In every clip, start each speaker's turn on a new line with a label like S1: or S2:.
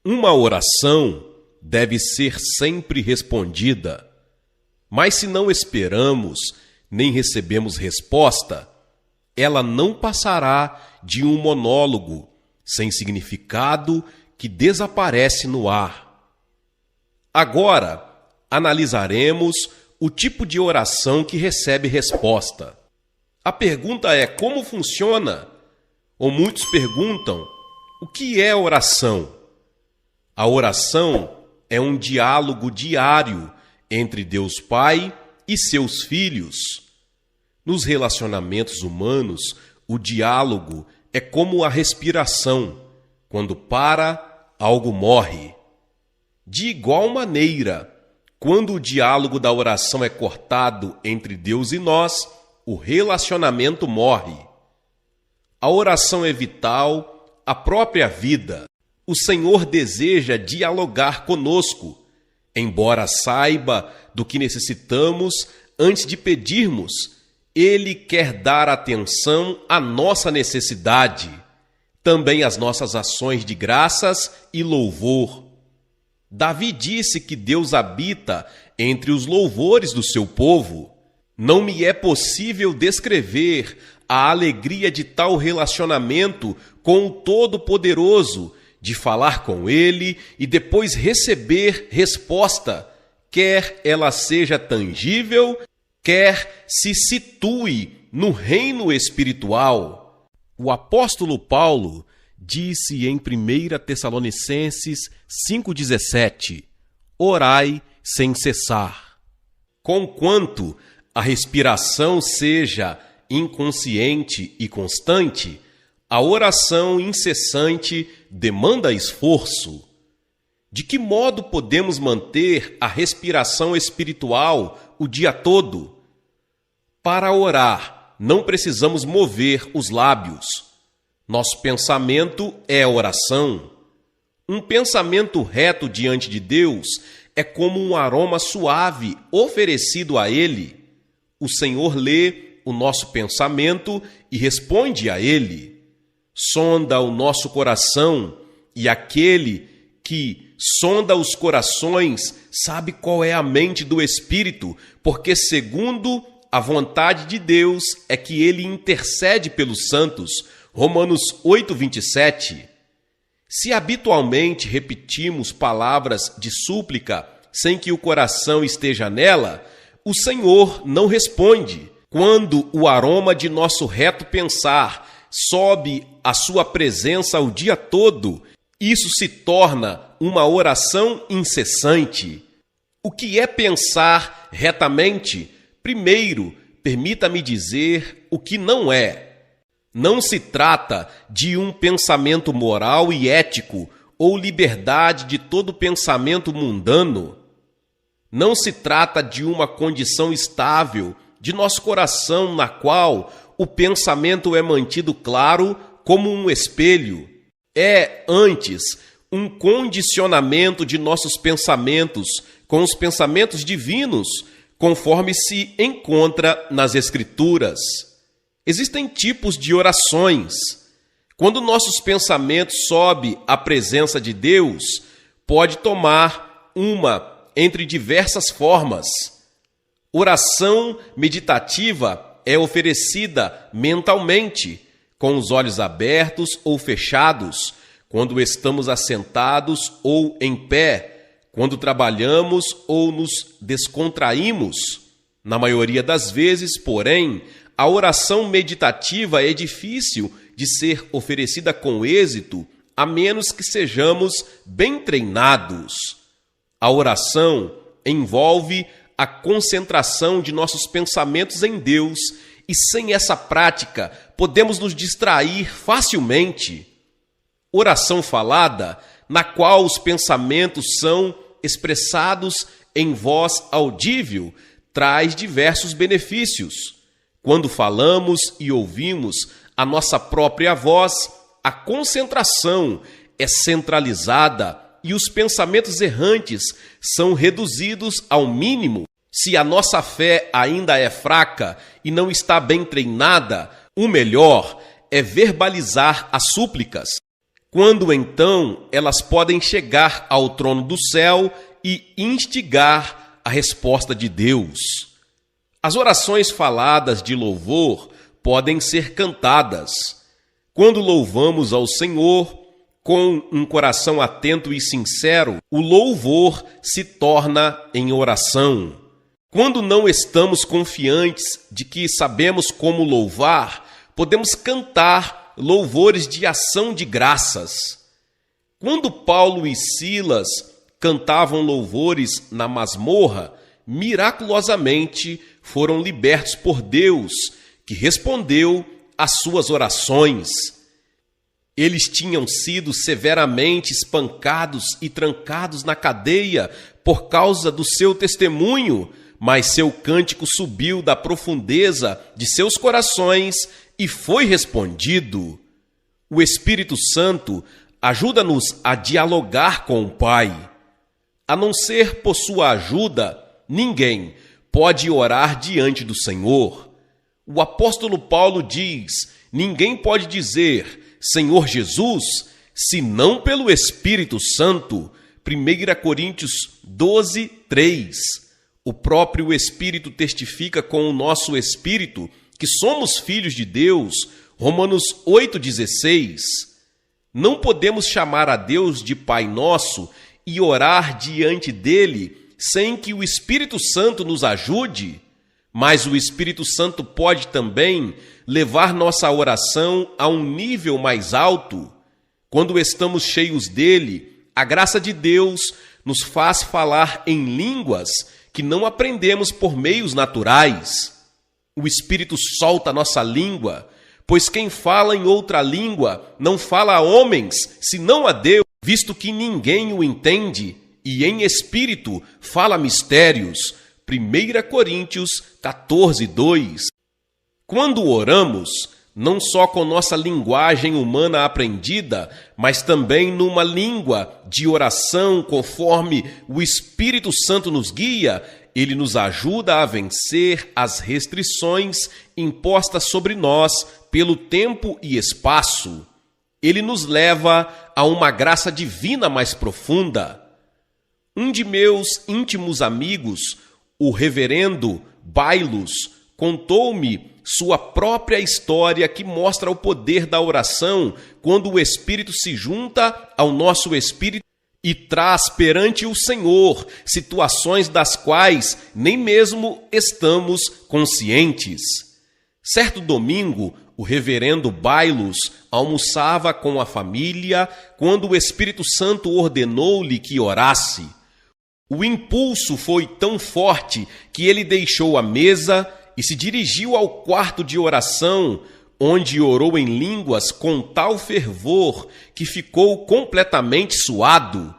S1: Uma oração deve ser sempre respondida, mas se não esperamos nem recebemos resposta, ela não passará de um monólogo sem significado que desaparece no ar. Agora, analisaremos o tipo de oração que recebe resposta. A pergunta é: como funciona? Ou muitos perguntam: o que é oração? A oração é um diálogo diário entre Deus Pai e seus filhos. Nos relacionamentos humanos, o diálogo é como a respiração. Quando para, algo morre. De igual maneira, quando o diálogo da oração é cortado entre Deus e nós, o relacionamento morre. A oração é vital à própria vida. O Senhor deseja dialogar conosco, embora saiba do que necessitamos antes de pedirmos. Ele quer dar atenção à nossa necessidade, também às nossas ações de graças e louvor. Davi disse que Deus habita entre os louvores do seu povo. Não me é possível descrever a alegria de tal relacionamento com o Todo-Poderoso, de falar com Ele e depois receber resposta, quer ela seja tangível, quer se situe no reino espiritual. O apóstolo Paulo disse em 1 Tessalonicenses 5,17: orai sem cessar. Conquanto a respiração seja inconsciente e constante, a oração incessante demanda esforço. De que modo podemos manter a respiração espiritual o dia todo? Para orar, não precisamos mover os lábios. Nosso pensamento é oração. Um pensamento reto diante de Deus é como um aroma suave oferecido a Ele. O Senhor lê o nosso pensamento e responde a Ele. Sonda o nosso coração, e aquele que sonda os corações sabe qual é a mente do Espírito, porque segundo a vontade de Deus é que Ele intercede pelos santos. Romanos 8,27. Se habitualmente repetimos palavras de súplica sem que o coração esteja nela, o Senhor não responde. Quando o aroma de nosso reto pensar sobe à sua presença o dia todo, isso se torna uma oração incessante. O que é pensar retamente? Primeiro, permita-me dizer o que não é. Não se trata de um pensamento moral e ético ou liberdade de todo pensamento mundano. Não se trata de uma condição estável de nosso coração na qual o pensamento é mantido claro como um espelho. É, antes, um condicionamento de nossos pensamentos com os pensamentos divinos, conforme se encontra nas Escrituras. Existem tipos de orações. Quando nossos pensamentos sobem à presença de Deus, pode tomar uma entre diversas formas. Oração meditativa é oferecida mentalmente, com os olhos abertos ou fechados, quando estamos assentados ou em pé, quando trabalhamos ou nos descontraímos. Na maioria das vezes, porém, a oração meditativa é difícil de ser oferecida com êxito, a menos que sejamos bem treinados. A oração envolve a concentração de nossos pensamentos em Deus, e sem essa prática podemos nos distrair facilmente. Oração falada, na qual os pensamentos são expressados em voz audível, traz diversos benefícios. Quando falamos e ouvimos a nossa própria voz, a concentração é centralizada e os pensamentos errantes são reduzidos ao mínimo. Se a nossa fé ainda é fraca e não está bem treinada, o melhor é verbalizar as súplicas. Quando então elas podem chegar ao trono do céu e instigar a resposta de Deus. As orações faladas de louvor podem ser cantadas. Quando louvamos ao Senhor com um coração atento e sincero, o louvor se torna em oração. Quando não estamos confiantes de que sabemos como louvar, podemos cantar louvores de ação de graças. Quando Paulo e Silas cantavam louvores na masmorra, miraculosamente foram libertos por Deus, que respondeu às suas orações. Eles tinham sido severamente espancados e trancados na cadeia por causa do seu testemunho, mas seu cântico subiu da profundeza de seus corações e foi respondido. O Espírito Santo ajuda-nos a dialogar com o Pai. A não ser por sua ajuda, ninguém pode orar diante do Senhor. O apóstolo Paulo diz: ninguém pode dizer Senhor Jesus, senão pelo Espírito Santo. 1 Coríntios 12, 3. O próprio Espírito testifica com o nosso espírito que somos filhos de Deus. Romanos 8,16. Não podemos chamar a Deus de Pai Nosso e orar diante dele sem que o Espírito Santo nos ajude. Mas o Espírito Santo pode também levar nossa oração a um nível mais alto. Quando estamos cheios dele, a graça de Deus nos faz falar em línguas que não aprendemos por meios naturais. O Espírito solta nossa língua, pois quem fala em outra língua não fala a homens, senão a Deus, visto que ninguém o entende, e em espírito fala mistérios. 1 Coríntios 14, 2. Quando oramos, não só com nossa linguagem humana aprendida, mas também numa língua de oração conforme o Espírito Santo nos guia, ele nos ajuda a vencer as restrições impostas sobre nós pelo tempo e espaço. Ele nos leva a uma graça divina mais profunda. Um de meus íntimos amigos, o reverendo Bailos, contou-me sua própria história que mostra o poder da oração quando o Espírito se junta ao nosso espírito e traz perante o Senhor situações das quais nem mesmo estamos conscientes. Certo domingo, o reverendo Bailos almoçava com a família quando o Espírito Santo ordenou-lhe que orasse. O impulso foi tão forte que ele deixou a mesa e se dirigiu ao quarto de oração, onde orou em línguas com tal fervor que ficou completamente suado.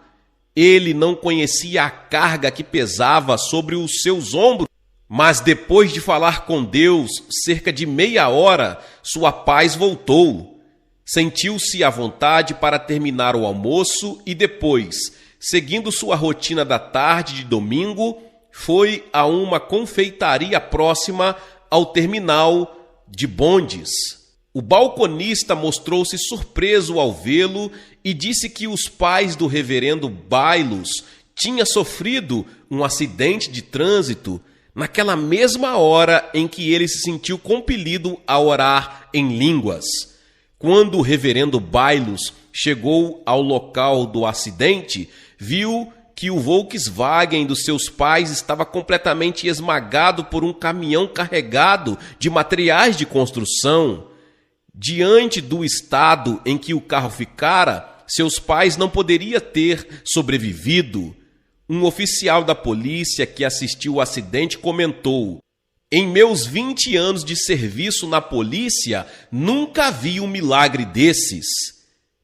S1: Ele não conhecia a carga que pesava sobre os seus ombros, mas depois de falar com Deus cerca de meia hora, sua paz voltou. Sentiu-se à vontade para terminar o almoço e depois, seguindo sua rotina da tarde de domingo, foi a uma confeitaria próxima ao terminal de bondes. O balconista mostrou-se surpreso ao vê-lo e disse que os pais do reverendo Bailos tinham sofrido um acidente de trânsito naquela mesma hora em que ele se sentiu compelido a orar em línguas. Quando o reverendo Bailos chegou ao local do acidente, viu que o Volkswagen dos seus pais estava completamente esmagado por um caminhão carregado de materiais de construção. Diante do estado em que o carro ficara, seus pais não poderiam ter sobrevivido. Um oficial da polícia que assistiu ao acidente comentou: "Em meus 20 anos de serviço na polícia, nunca vi um milagre desses.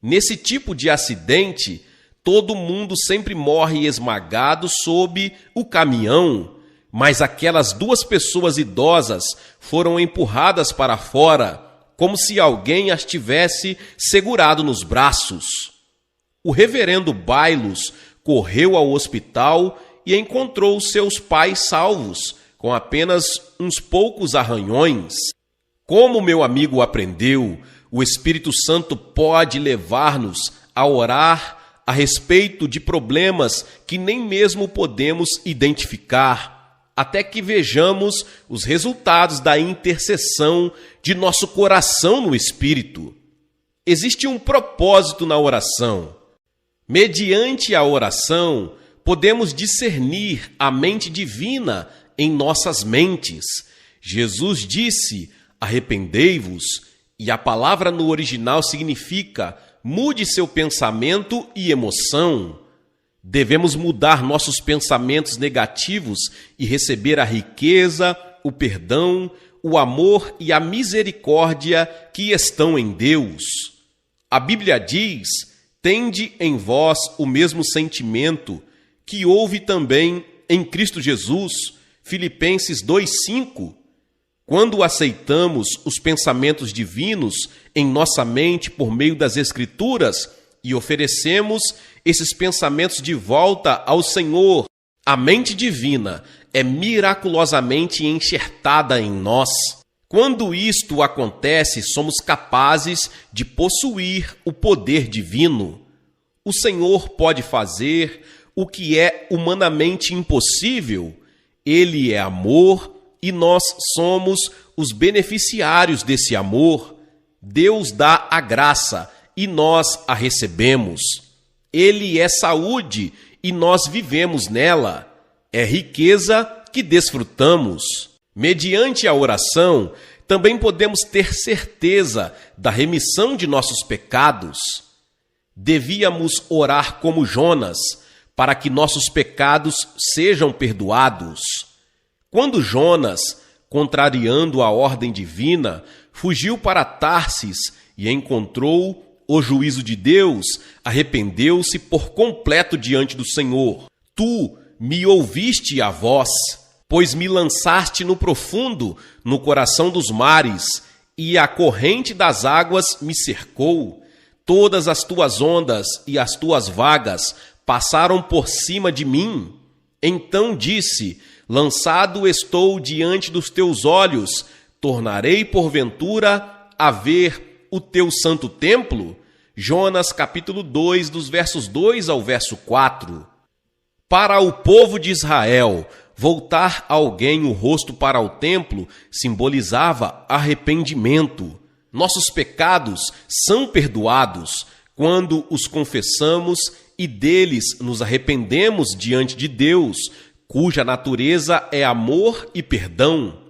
S1: Nesse tipo de acidente, todo mundo sempre morre esmagado sob o caminhão, mas aquelas duas pessoas idosas foram empurradas para fora, como se alguém as tivesse segurado nos braços." O reverendo Bailos correu ao hospital e encontrou seus pais salvos, com apenas uns poucos arranhões. Como meu amigo aprendeu, O Espírito Santo pode levar-nos a orar a respeito de problemas que nem mesmo podemos identificar, até que vejamos os resultados da intercessão de nosso coração no Espírito. Existe um propósito na oração. Mediante a oração, podemos discernir a mente divina em nossas mentes. Jesus disse: arrependei-vos, e a palavra no original significa mude seu pensamento e emoção. Devemos mudar nossos pensamentos negativos e receber a riqueza, o perdão, o amor e a misericórdia que estão em Deus. A Bíblia diz: tende em vós o mesmo sentimento que houve também em Cristo Jesus. Filipenses 2:5. Quando aceitamos os pensamentos divinos em nossa mente por meio das Escrituras e oferecemos esses pensamentos de volta ao Senhor, a mente divina é miraculosamente enxertada em nós. Quando isto acontece, somos capazes de possuir o poder divino. O Senhor pode fazer o que é humanamente impossível. Ele é amor e nós somos os beneficiários desse amor. Deus dá a graça e nós a recebemos. Ele é saúde e nós vivemos nela. É riqueza que desfrutamos. Mediante a oração, também podemos ter certeza da remissão de nossos pecados. Devíamos orar como Jonas, para que nossos pecados sejam perdoados. Quando Jonas, contrariando a ordem divina, fugiu para Tarsis e encontrou o juízo de Deus, arrependeu-se por completo diante do Senhor. Tu me ouviste a voz, pois me lançaste no profundo, no coração dos mares, e a corrente das águas me cercou. Todas as tuas ondas e as tuas vagas passaram por cima de mim. Então disse: lançado estou diante dos teus olhos, tornarei porventura a ver o teu santo templo? Jonas capítulo 2, dos versos 2 ao verso 4. Para o povo de Israel, voltar alguém o rosto para o templo simbolizava arrependimento. Nossos pecados são perdoados quando os confessamos e deles nos arrependemos diante de Deus, cuja natureza é amor e perdão.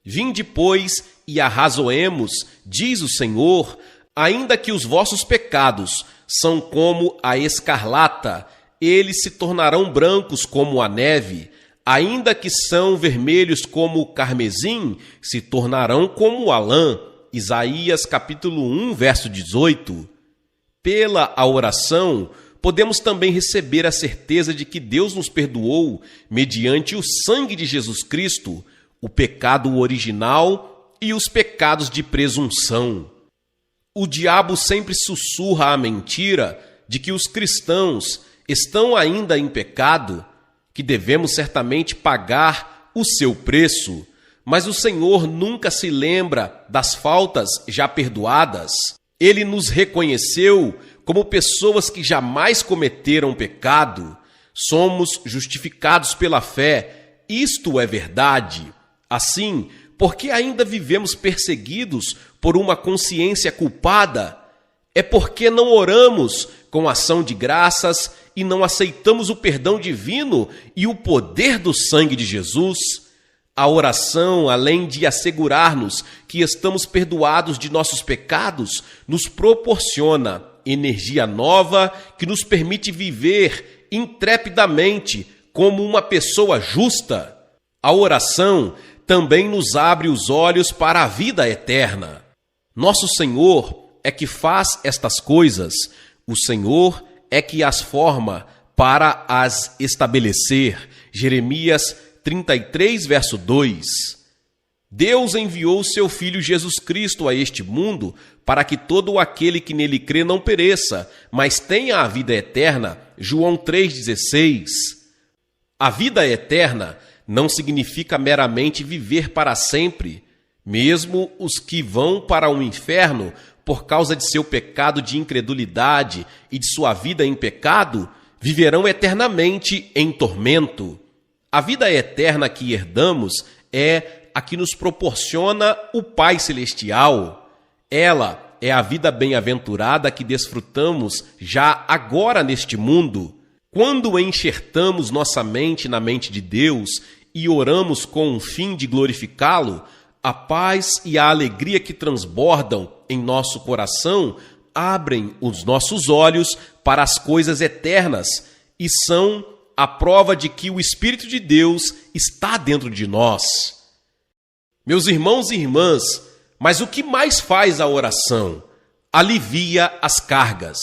S1: Vinde, pois, e arrazoemos, diz o Senhor, ainda que os vossos pecados são como a escarlata, eles se tornarão brancos como a neve, ainda que são vermelhos como o carmesim, se tornarão como a lã. Isaías capítulo 1, verso 18. Pela a oração, podemos também receber a certeza de que Deus nos perdoou mediante o sangue de Jesus Cristo, o pecado original e os pecados de presunção. O diabo sempre sussurra a mentira de que os cristãos estão ainda em pecado, que devemos certamente pagar o seu preço, mas o Senhor nunca se lembra das faltas já perdoadas. Ele nos reconheceu como pessoas que jamais cometeram pecado. Somos justificados pela fé. Isto é verdade. Assim, porque ainda vivemos perseguidos por uma consciência culpada? É porque não oramos com ação de graças e não aceitamos o perdão divino e o poder do sangue de Jesus? A oração, além de assegurar-nos que estamos perdoados de nossos pecados, nos proporciona energia nova que nos permite viver intrepidamente como uma pessoa justa. A oração também nos abre os olhos para a vida eterna. Nosso Senhor é que faz estas coisas, o Senhor é que as forma para as estabelecer. Jeremias 33, verso 2. Deus enviou o seu Filho Jesus Cristo a este mundo para que todo aquele que nele crê não pereça, mas tenha a vida eterna. João 3,16. A vida eterna não significa meramente viver para sempre. Mesmo os que vão para o inferno por causa de seu pecado de incredulidade e de sua vida em pecado, viverão eternamente em tormento. A vida eterna que herdamos é a que nos proporciona o Pai Celestial. Ela é a vida bem-aventurada que desfrutamos já agora neste mundo. Quando enxertamos nossa mente na mente de Deus e oramos com o fim de glorificá-lo, a paz e a alegria que transbordam em nosso coração abrem os nossos olhos para as coisas eternas e são a prova de que o Espírito de Deus está dentro de nós. Meus irmãos e irmãs, mas o que mais faz a oração? Alivia as cargas.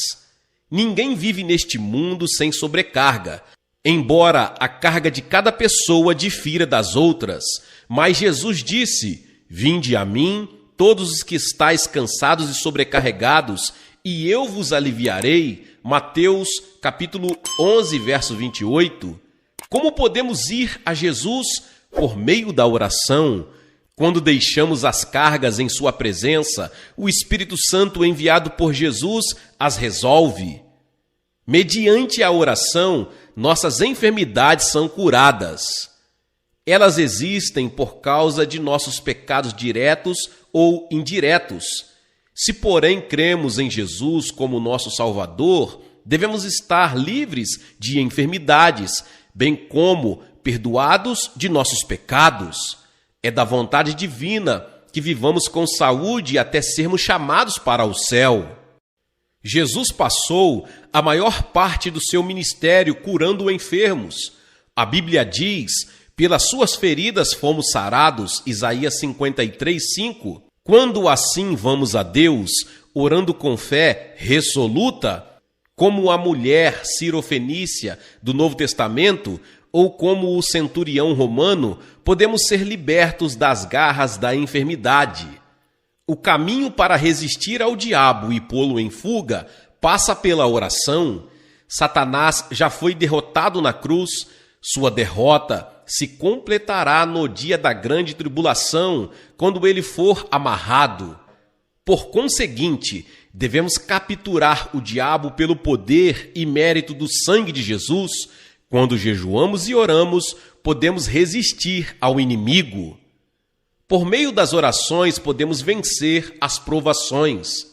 S1: Ninguém vive neste mundo sem sobrecarga, embora a carga de cada pessoa difira das outras. Mas Jesus disse: vinde a mim, todos os que estáis cansados e sobrecarregados, e eu vos aliviarei. Mateus capítulo 11, verso 28. Como podemos ir a Jesus? Por meio da oração. Quando deixamos as cargas em sua presença, o Espírito Santo enviado por Jesus as resolve. Mediante a oração, nossas enfermidades são curadas. Elas existem por causa de nossos pecados diretos ou indiretos. Se, porém, cremos em Jesus como nosso Salvador, devemos estar livres de enfermidades, bem como perdoados de nossos pecados. É da vontade divina que vivamos com saúde até sermos chamados para o céu. Jesus passou a maior parte do seu ministério curando enfermos. A Bíblia diz: pelas suas feridas fomos sarados, Isaías 53:5. Quando assim vamos a Deus, orando com fé resoluta, como a mulher cirofenícia do Novo Testamento, ou como o centurião romano, podemos ser libertos das garras da enfermidade. O caminho para resistir ao diabo e pô-lo em fuga passa pela oração. Satanás já foi derrotado na cruz. Sua derrota se completará no dia da grande tribulação, quando ele for amarrado. Por conseguinte, devemos capturar o diabo pelo poder e mérito do sangue de Jesus. Quando jejuamos e oramos, podemos resistir ao inimigo. Por meio das orações, podemos vencer as provações.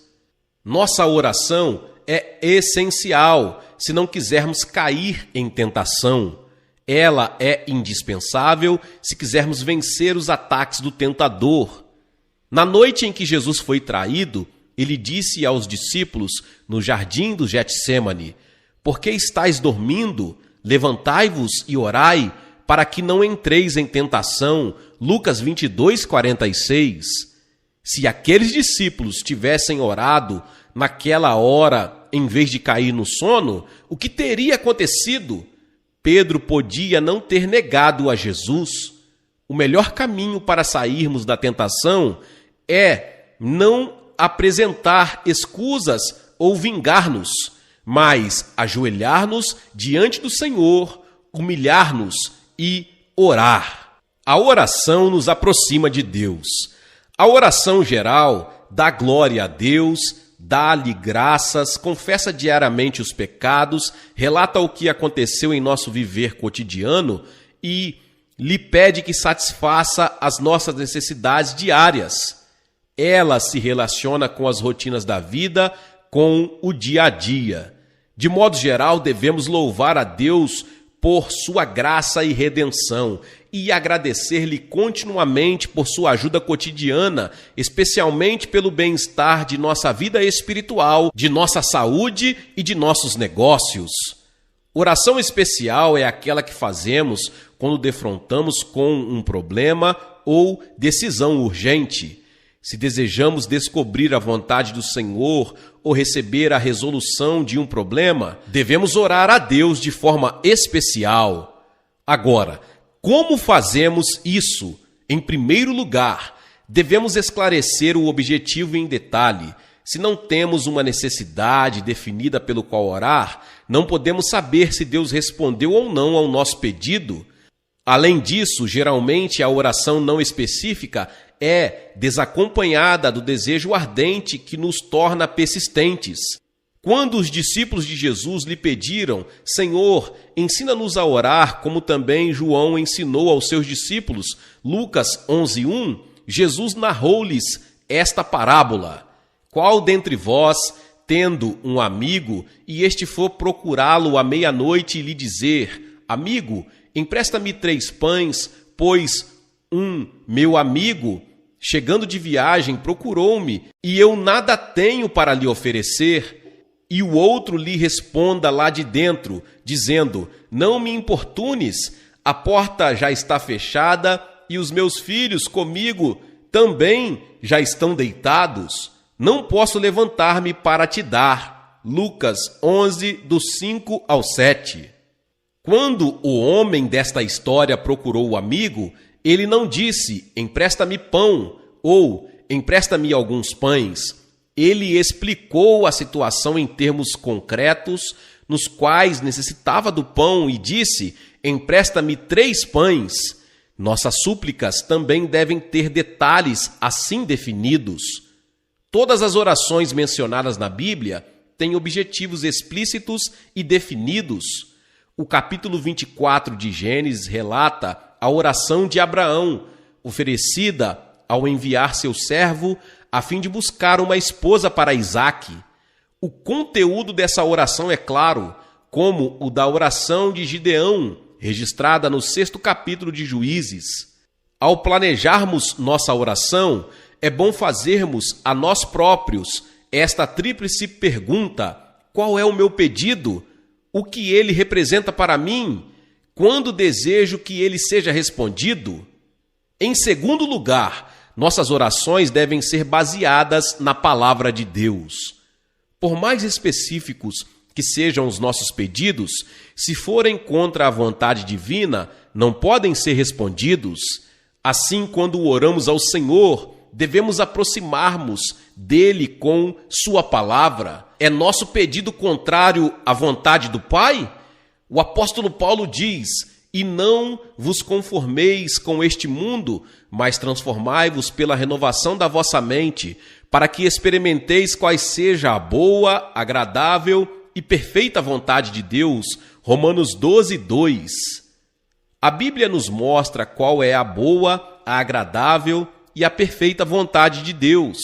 S1: Nossa oração é essencial se não quisermos cair em tentação. Ela é indispensável se quisermos vencer os ataques do tentador. Na noite em que Jesus foi traído, ele disse aos discípulos no jardim do Getsêmani: por que estáis dormindo? Levantai-vos e orai, para que não entreis em tentação. Lucas 22:46. Se aqueles discípulos tivessem orado naquela hora, em vez de cair no sono, o que teria acontecido? Pedro podia não ter negado a Jesus. O melhor caminho para sairmos da tentação é não apresentar escusas ou vingar-nos, mas ajoelhar-nos diante do Senhor, humilhar-nos e orar. A oração nos aproxima de Deus. A oração geral dá glória a Deus, dá-lhe graças, confessa diariamente os pecados, relata o que aconteceu em nosso viver cotidiano e lhe pede que satisfaça as nossas necessidades diárias. Ela se relaciona com as rotinas da vida, com o dia a dia. De modo geral, devemos louvar a Deus por sua graça e redenção e agradecer-lhe continuamente por sua ajuda cotidiana, especialmente pelo bem-estar de nossa vida espiritual, de nossa saúde e de nossos negócios. Oração especial é aquela que fazemos quando defrontamos com um problema ou decisão urgente. Se desejamos descobrir a vontade do Senhor ou receber a resolução de um problema, devemos orar a Deus de forma especial. Agora, como fazemos isso? Em primeiro lugar, devemos esclarecer o objetivo em detalhe. Se não temos uma necessidade definida pelo qual orar, não podemos saber se Deus respondeu ou não ao nosso pedido. Além disso, geralmente a oração não específica é desacompanhada do desejo ardente que nos torna persistentes. Quando os discípulos de Jesus lhe pediram: Senhor, ensina-nos a orar, como também João ensinou aos seus discípulos, Lucas 11:1, Jesus narrou-lhes esta parábola: Qual dentre vós, tendo um amigo, e este for procurá-lo à meia-noite e lhe dizer: Amigo, empresta-me 3 pães, pois meu amigo, chegando de viagem, procurou-me, e eu nada tenho para lhe oferecer, e o outro lhe responda lá de dentro, dizendo: Não me importunes, a porta já está fechada, e os meus filhos comigo também já estão deitados. Não posso levantar-me para te dar. Lucas 11, dos 5 ao 7. Quando o homem desta história procurou o amigo, ele não disse: empresta-me pão ou empresta-me alguns pães. Ele explicou a situação em termos concretos, nos quais necessitava do pão, e disse: empresta-me 3 pães. Nossas súplicas também devem ter detalhes assim definidos. Todas as orações mencionadas na Bíblia têm objetivos explícitos e definidos. O capítulo 24 de Gênesis relata a oração de Abraão, oferecida ao enviar seu servo a fim de buscar uma esposa para Isaque. O conteúdo dessa oração é claro, como o da oração de Gideão, registrada no 6º capítulo de Juízes. Ao planejarmos nossa oração, é bom fazermos a nós próprios esta tríplice pergunta: qual é o meu pedido? O que ele representa para mim? Quando desejo que ele seja respondido? Em segundo lugar, nossas orações devem ser baseadas na palavra de Deus. Por mais específicos que sejam os nossos pedidos, se forem contra a vontade divina, não podem ser respondidos. Assim, quando oramos ao Senhor, devemos aproximar-nos dele com sua palavra. É nosso pedido contrário à vontade do Pai? O apóstolo Paulo diz: E não vos conformeis com este mundo, mas transformai-vos pela renovação da vossa mente, para que experimenteis qual seja a boa, agradável e perfeita vontade de Deus. Romanos 12, 2. A Bíblia nos mostra qual é a boa, a agradável e a perfeita vontade de Deus.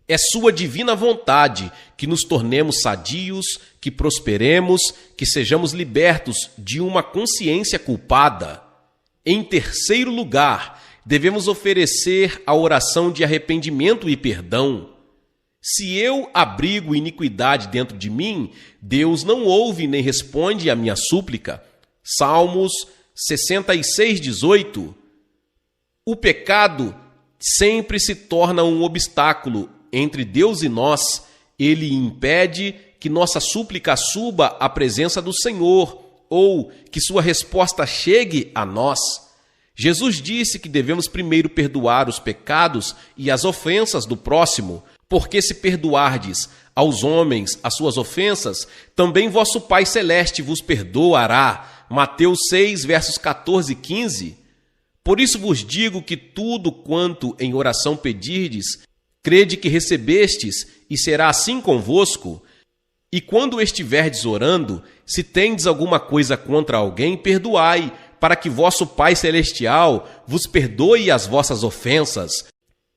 S1: É sua divina vontade que nos tornemos sadios, que prosperemos, que sejamos libertos de uma consciência culpada. Em terceiro lugar, devemos oferecer a oração de arrependimento e perdão. Se eu abrigo iniquidade dentro de mim, Deus não ouve nem responde à minha súplica. Salmos 66, 18. O pecado sempre se torna um obstáculo entre Deus e nós. Ele impede que nossa súplica suba à presença do Senhor, ou que sua resposta chegue a nós. Jesus disse que devemos primeiro perdoar os pecados e as ofensas do próximo, porque se perdoardes aos homens as suas ofensas, também vosso Pai Celeste vos perdoará. Mateus 6, versos 14 e 15. Por isso vos digo que tudo quanto em oração pedirdes, crede que recebestes, e será assim convosco. E quando estiverdes orando, se tendes alguma coisa contra alguém, perdoai, para que vosso Pai Celestial vos perdoe as vossas ofensas.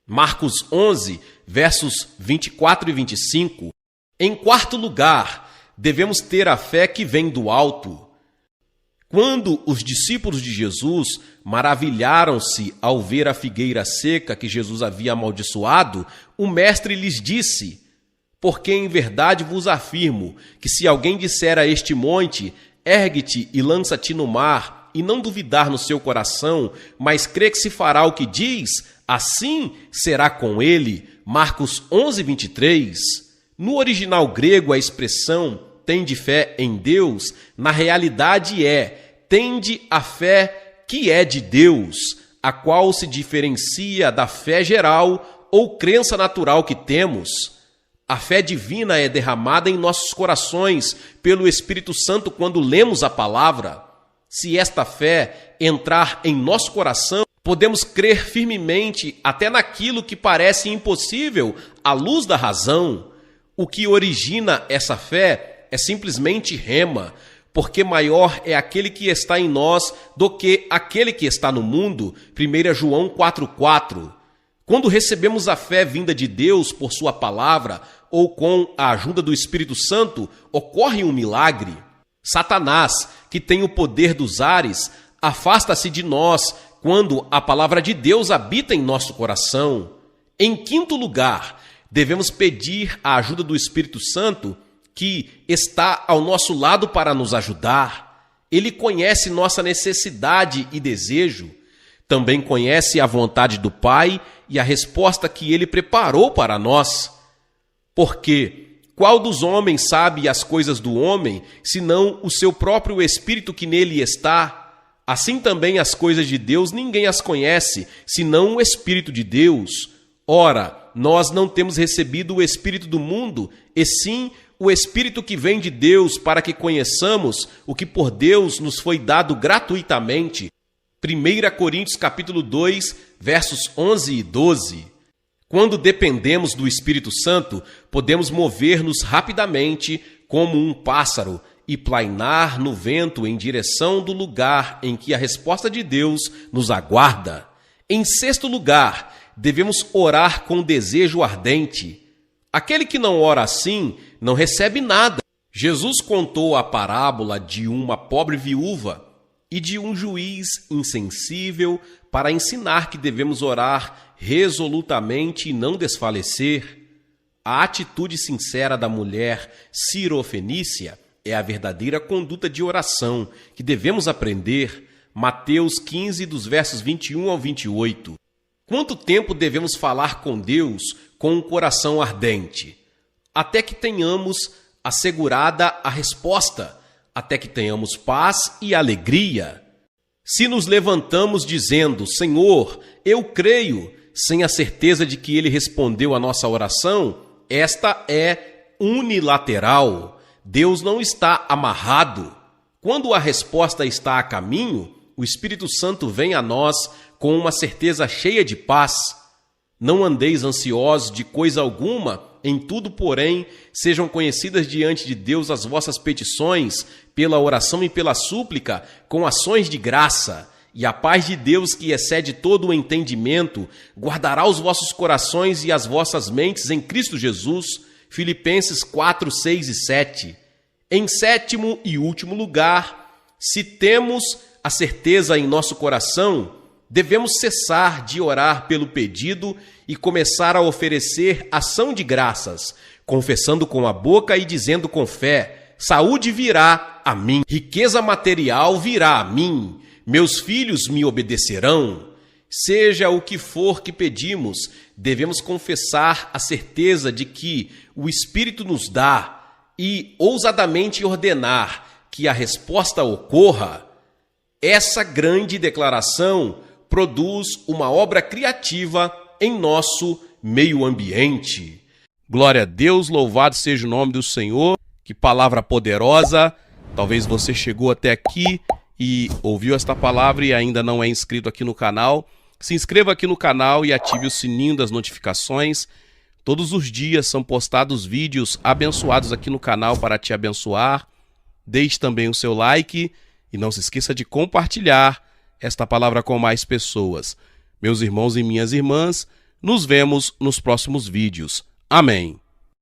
S1: Marcos 11, versos 24 e 25. Em quarto lugar, devemos ter a fé que vem do alto. Quando os discípulos de Jesus maravilharam-se ao ver a figueira seca que Jesus havia amaldiçoado, o mestre lhes disse: Porque em verdade vos afirmo que se alguém disser a este monte, ergue-te e lança-te no mar, e não duvidar no seu coração, mas crê que se fará o que diz, assim será com ele. Marcos 11, 23. No original grego, a expressão tende fé em Deus, na realidade tende a fé que é de Deus, a qual se diferencia da fé geral ou crença natural que temos. A fé divina é derramada em nossos corações pelo Espírito Santo quando lemos a palavra. Se esta fé entrar em nosso coração, podemos crer firmemente até naquilo que parece impossível à luz da razão. O que origina essa fé é simplesmente rema, porque maior é aquele que está em nós do que aquele que está no mundo. 1 João 4,4. Quando recebemos a fé vinda de Deus por sua palavra ou com a ajuda do Espírito Santo, ocorre um milagre. Satanás, que tem o poder dos ares, afasta-se de nós quando a palavra de Deus habita em nosso coração. Em quinto lugar, devemos pedir a ajuda do Espírito Santo, que está ao nosso lado para nos ajudar. Ele conhece nossa necessidade e desejo. Também conhece a vontade do Pai e a resposta que Ele preparou para nós. Porque qual dos homens sabe as coisas do homem, senão o seu próprio Espírito que nele está? Assim também as coisas de Deus ninguém as conhece, senão o Espírito de Deus. Ora, nós não temos recebido o Espírito do mundo, e sim o Espírito que vem de Deus, para que conheçamos o que por Deus nos foi dado gratuitamente. 1 Coríntios capítulo 2, versos 11 e 12. Quando dependemos do Espírito Santo, podemos mover-nos rapidamente como um pássaro e plainar no vento em direção do lugar em que a resposta de Deus nos aguarda. Em sexto lugar, devemos orar com desejo ardente. Aquele que não ora assim não recebe nada. Jesus contou a parábola de uma pobre viúva e de um juiz insensível para ensinar que devemos orar resolutamente e não desfalecer. A atitude sincera da mulher sirofenícia é a verdadeira conduta de oração que devemos aprender. Mateus 15, dos versos 21 ao 28. Quanto tempo devemos falar com Deus com um coração ardente? Até que tenhamos assegurada a resposta, até que tenhamos paz e alegria. Se nos levantamos dizendo, Senhor, eu creio, sem a certeza de que Ele respondeu a nossa oração, esta é unilateral. Deus não está amarrado. Quando a resposta está a caminho, o Espírito Santo vem a nós com uma certeza cheia de paz. Não andeis ansiosos de coisa alguma, em tudo, porém, sejam conhecidas diante de Deus as vossas petições, pela oração e pela súplica, com ações de graça. E a paz de Deus, que excede todo o entendimento, guardará os vossos corações e as vossas mentes em Cristo Jesus. Filipenses 4, 6 e 7. Em sétimo e último lugar, se temos a certeza em nosso coração, devemos cessar de orar pelo pedido e começar a oferecer ação de graças, confessando com a boca e dizendo com fé, saúde virá a mim, riqueza material virá a mim, meus filhos me obedecerão. Seja o que for que pedimos, devemos confessar a certeza de que o Espírito nos dá e ousadamente ordenar que a resposta ocorra. Essa grande declaração produz uma obra criativa em nosso meio ambiente. Glória a Deus, louvado seja o nome do Senhor. Que palavra poderosa. Talvez você chegou até aqui e ouviu esta palavra e ainda não é inscrito aqui no canal. Se inscreva aqui no canal e ative o sininho das notificações. Todos os dias são postados vídeos abençoados aqui no canal para te abençoar. Deixe também o seu like e não se esqueça de compartilhar esta palavra com mais pessoas. Meus irmãos e minhas irmãs, nos vemos nos próximos vídeos. Amém.